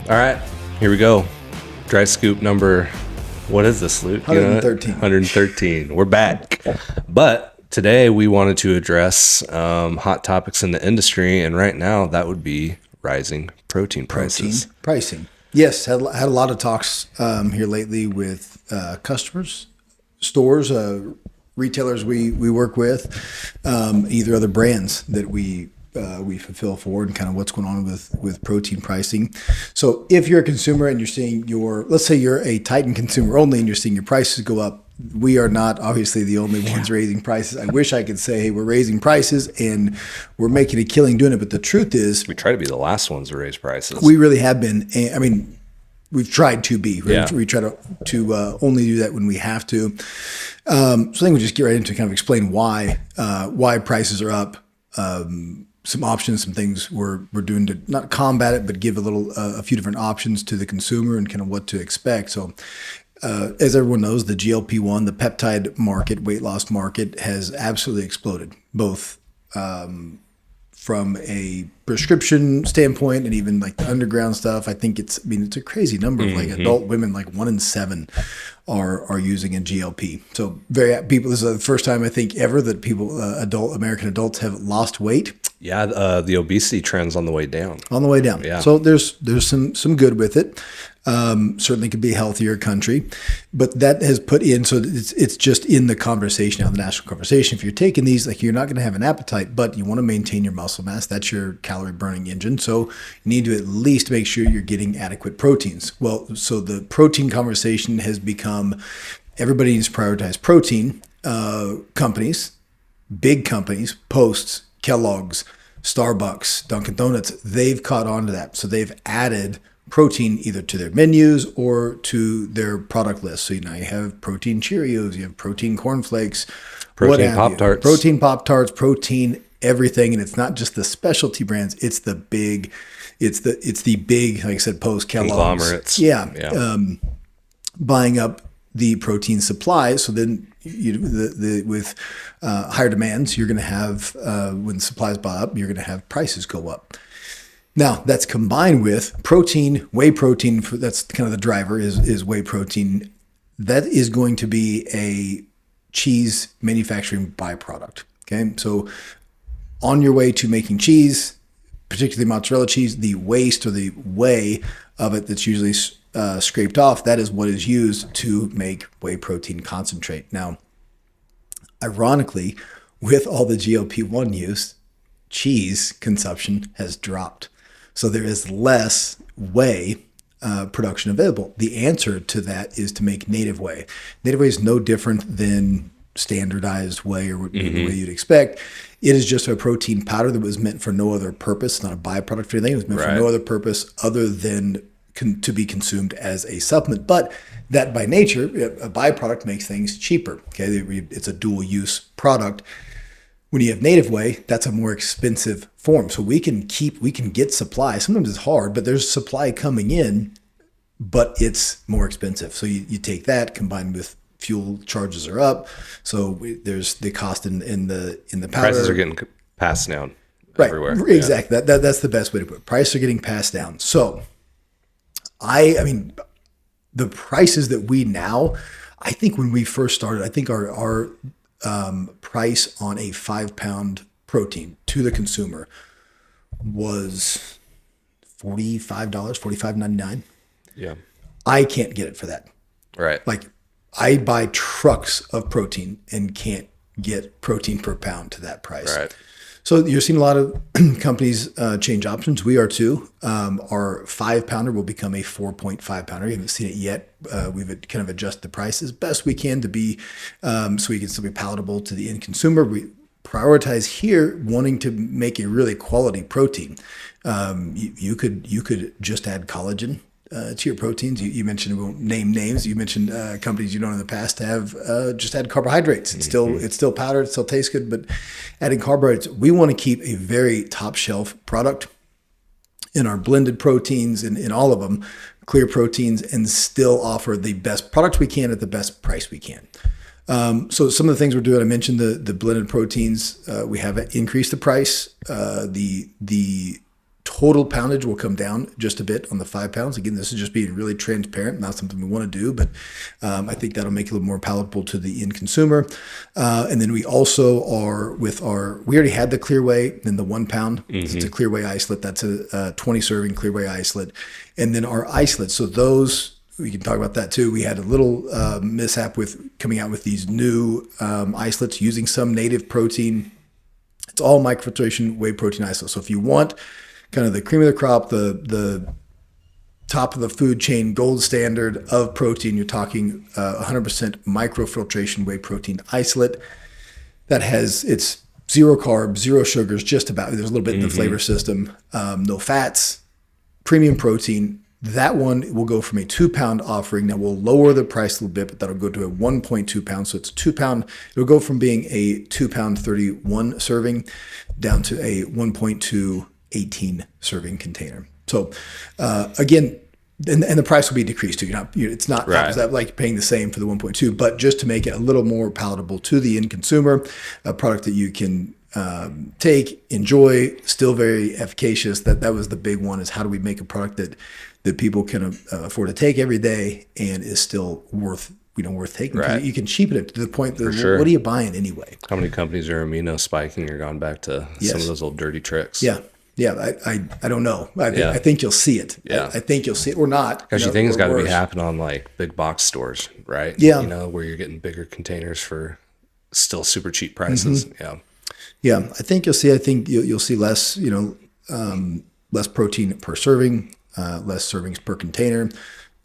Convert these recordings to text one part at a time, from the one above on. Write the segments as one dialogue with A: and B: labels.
A: All right, here we go. Dry scoop number, what is this, Luke?
B: 113.
A: 113. We're back. But today we wanted to address hot topics in the industry, and right now that would be rising protein prices.
B: Pricing. Yes, had a lot of talks here lately with customers, stores, retailers we work with, either other brands that we fulfill for, and kind of what's going on with protein pricing. So if you're a consumer and you're seeing let's say you're a Titan consumer only and you're seeing your prices go up, we are not obviously the only ones raising prices. I wish I could say, hey, we're raising prices and we're making a killing doing it. But the truth is,
A: We try to be the last ones to raise prices.
B: we really have been. I mean, we've tried to be. Right?
A: Yeah.
B: We try to only do that when we have to. So I think we'll just get right into kind of explain why prices are up. Some options, some things we're doing to not combat it, but give a few different options to the consumer and kind of what to expect. So, as everyone knows, the GLP-1, the peptide market, weight loss market, has absolutely exploded, both from a prescription standpoint and even like the underground stuff. I think it's a crazy number of like adult women, like 1 in 7 are using a GLP. So this is the first time I think ever that American adults have lost weight.
A: Yeah, the obesity trend's on the way down.
B: On the way down.
A: Yeah.
B: So there's some good with it. Certainly could be a healthier country, but that has put in, so it's just in the conversation now, the national conversation. If you're taking these, like, you're not going to have an appetite, but you want to maintain your muscle mass. That's your calorie burning engine. So you need to at least make sure you're getting adequate proteins. Well, so the protein conversation has become, everybody needs to prioritize protein. Companies, big companies, Posts, Kellogg's, Starbucks, Dunkin' Donuts, they've caught on to that. So they've added protein either to their menus or to their product list. So you have protein Cheerios, you have protein cornflakes,
A: Protein Pop-Tarts.
B: Protein Pop-Tarts, protein everything. And it's not just the specialty brands, it's the big, like I said, Post, Kellogg's.
A: Conglomerates.
B: Yeah. Buying up the protein supply. So then with higher demands, you're going to have, when supply is bought up, you're going to have prices go up. Now, that's combined with protein, whey protein. That's kind of the driver is whey protein. That is going to be a cheese manufacturing byproduct. Okay. So on your way to making cheese, particularly mozzarella cheese, the waste or the whey of it that's usually scraped off, that is what is used to make whey protein concentrate. Now, ironically, with all the GLP-1 use, cheese consumption has dropped. So there is less whey production available. The answer to that is to make native whey. Native whey is no different than standardized whey or the way you'd expect. It is just a protein powder that was meant for no other purpose, not a byproduct for anything. It was meant for no other purpose other than to be consumed as a supplement. But that by nature, a byproduct makes things cheaper. Okay, it's a dual use product. When you have native whey, that's a more expensive form. So we can get supply. Sometimes it's hard, but there's supply coming in, but it's more expensive. So you take that combined with fuel charges are up. So there's the cost in the powder.
A: Prices are getting passed down everywhere.
B: Exactly. Yeah. That's the best way to put it. Prices are getting passed down. So I mean, the prices that I think when we first started, I think our price on a 5-pound protein to the consumer was $45, $45.99.
A: Yeah.
B: I can't get it for that.
A: Right.
B: Like, I buy trucks of protein and can't get protein per pound to that price.
A: Right.
B: So you're seeing a lot of companies change options. We are too. Our 5-pounder will become a 4.5 pounder. You haven't seen it yet. We've kind of adjusted the price as best we can to be, so we can still be palatable to the end consumer. We prioritize here wanting to make a really quality protein. You could just add collagen to your proteins. You mentioned, we won't name names. You mentioned companies you know in the past have just add carbohydrates. It's still powdered. It still tastes good, but adding carbohydrates. We want to keep a very top shelf product in our blended proteins and in all of them, clear proteins, and still offer the best products we can at the best price we can. So some of the things we're doing, I mentioned the blended proteins. We have increased the price. The total poundage will come down just a bit on the 5 pounds. Again, this is just being really transparent, not something we want to do, but I think that'll make it a little more palatable to the end consumer. And then we also are with we already had the clear whey in the 1 pound. Mm-hmm. It's a clear whey isolate. That's a 20 serving clear whey isolate. And then our isolates. So those, we can talk about that too. We had a little mishap with coming out with these new isolates using some native protein. It's all microfiltration whey protein isolate. So if you want kind of the cream of the crop, the top of the food chain gold standard of protein, you're talking 100% microfiltration whey protein isolate that has, it's 0 carbs, 0 sugars, just about. There's a little bit in the flavor system, no fats, premium protein. That one will go from a 2 pound offering that will lower the price a little bit, but that'll go to a 1.2 pound. So it's 2 pound. It'll go from being a 2 pound 31 serving down to a 1.2 18 serving container. So again, and the price will be decreased too. It's not
A: right.
B: Like paying the same for the 1.2, but just to make it a little more palatable to the end consumer, a product that you can take, enjoy, still very efficacious. That was the big one, is how do we make a product that people can afford to take every day and is still worth taking.
A: Right.
B: You can cheapen it to the point that,
A: sure.
B: What are you buying anyway?
A: How many companies are amino spiking or gone back to some of those old dirty tricks?
B: Yeah. Yeah, I don't know. I think you'll see it.
A: Yeah.
B: I think you'll see it or not.
A: Because you think it's got to be happening on like big box stores, right?
B: Yeah.
A: Where you're getting bigger containers for still super cheap prices. Mm-hmm. Yeah.
B: Yeah, I think you'll see. I think you'll see less. Less protein per serving, less servings per container.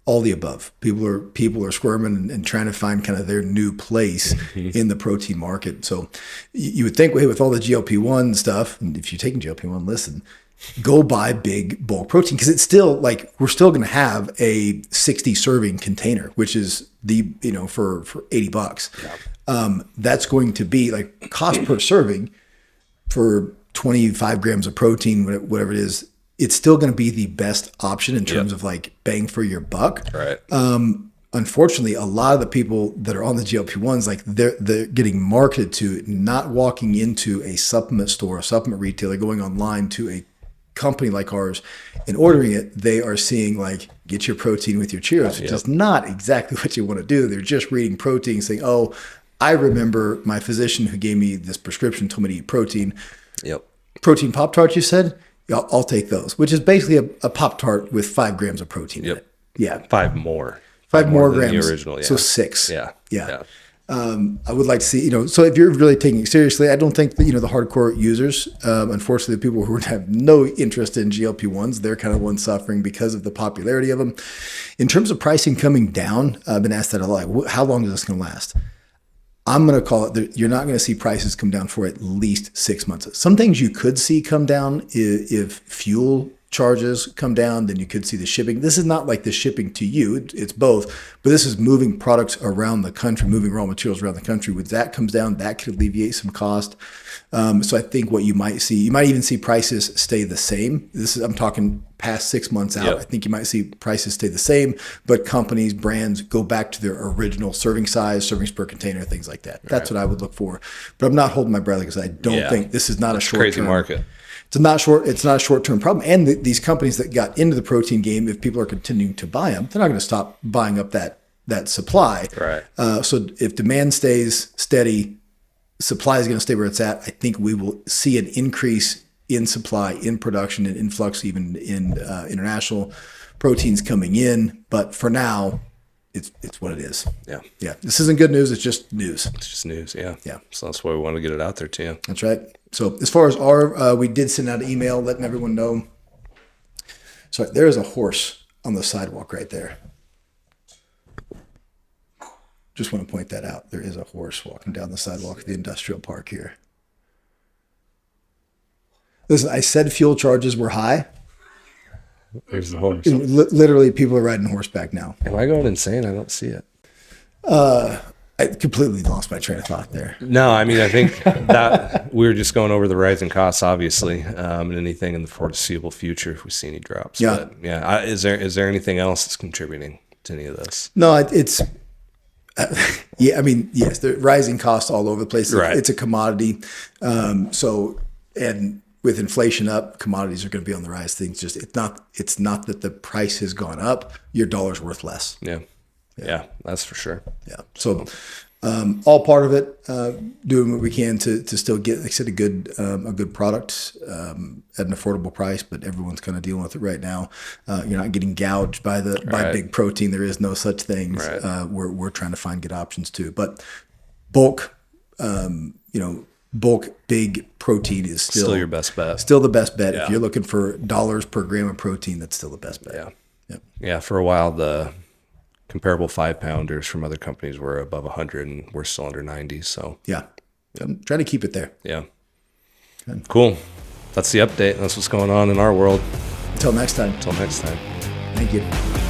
B: All the above. People are squirming and trying to find kind of their new place in the protein market. So you would think, hey, with all the GLP-1 stuff, and if you're taking GLP-1, listen, go buy big bulk protein, because it's still like we're still going to have a 60 serving container, which is for $80. Yeah. That's going to be like cost per serving for 25 grams of protein, whatever it is. It's still going to be the best option in terms of like bang for your buck.
A: Right.
B: Unfortunately, a lot of the people that are on the GLP-1s, like they're getting marketed to, not walking into a supplement store, a supplement retailer, going online to a company like ours and ordering it. They are seeing like, get your protein with your Cheerios, which is not exactly what you want to do. They're just reading protein saying, oh, I remember my physician who gave me this prescription told me to eat protein.
A: Yep.
B: Protein Pop-Tarts, you said? I'll take those, which is basically a Pop-Tart with 5 grams of protein in it. Yeah. 5
A: more.
B: 5 more grams.
A: Than the original, yeah.
B: So 6.
A: Yeah.
B: I would like to see, so if you're really taking it seriously, I don't think that, the hardcore users, unfortunately, the people who have no interest in GLP-1s, they're kind of ones suffering because of the popularity of them. In terms of pricing coming down, I've been asked that a lot. How long is this going to last? I'm going to call it, you're not going to see prices come down for at least 6 months. Some things you could see come down if fuel charges come down, then you could see the shipping. This is not like the shipping to you, it's both, but this is moving products around the country, moving raw materials around the country. When that comes down, that could alleviate some cost. So I think what you might see, you might even see prices stay the same. I'm talking past 6 months out. Yep. I think you might see prices stay the same, but companies, brands go back to their original serving size, servings per container, things like that. That's what I would look for. But I'm not holding my breath because I don't think this is not a short-term
A: crazy market.
B: It's not a short-term problem. And these companies that got into the protein game, if people are continuing to buy them, they're not going to stop buying up that supply.
A: Right.
B: So if demand stays steady, supply is going to stay where it's at. I think we will see an increase in supply, in production, and influx even in international proteins coming in. But for now, it's what it is.
A: Yeah.
B: Yeah. This isn't good news. It's just news.
A: It's just news. Yeah.
B: Yeah.
A: So that's why we want to get it out there to you.
B: That's right. So as far as we did send out an email letting everyone know. So there is a horse on the sidewalk right there. Just want to point that out. There is a horse walking down the sidewalk of the industrial park here. Listen, I said fuel charges were high.
A: There's the horse.
B: Literally, people are riding horseback now.
A: Am I going insane? I don't see it.
B: I completely lost my train of thought there.
A: No, I mean, I think that we were just going over the rising costs, obviously, and anything in the foreseeable future if we see any drops.
B: Yeah.
A: But yeah. Is there anything else that's contributing to any of this?
B: No, it's. Yeah, I mean, yes, the rising costs all over the place.
A: Right.
B: It's a commodity. And with inflation up, commodities are going to be on the rise. Things just it's not that the price has gone up. Your dollar's worth less.
A: Yeah, that's for sure.
B: Yeah. So all part of it, doing what we can to still get, like I said, a good product at an affordable price. But everyone's kind of dealing with it right now. You're not getting gouged by big protein. There is no such thing.
A: Right.
B: We're trying to find good options too. But bulk, bulk big protein is
A: Still your best bet.
B: Still the best bet.
A: Yeah.
B: If you're looking for dollars per gram of protein, that's still the best bet.
A: Yeah. For a while, the comparable 5-pounders from other companies were above 100, and we're still under 90. So
B: I'm trying to keep it there.
A: Yeah. Good. Cool. That's the update. That's what's going on in our world.
B: Until next time.
A: Until next time.
B: Thank you.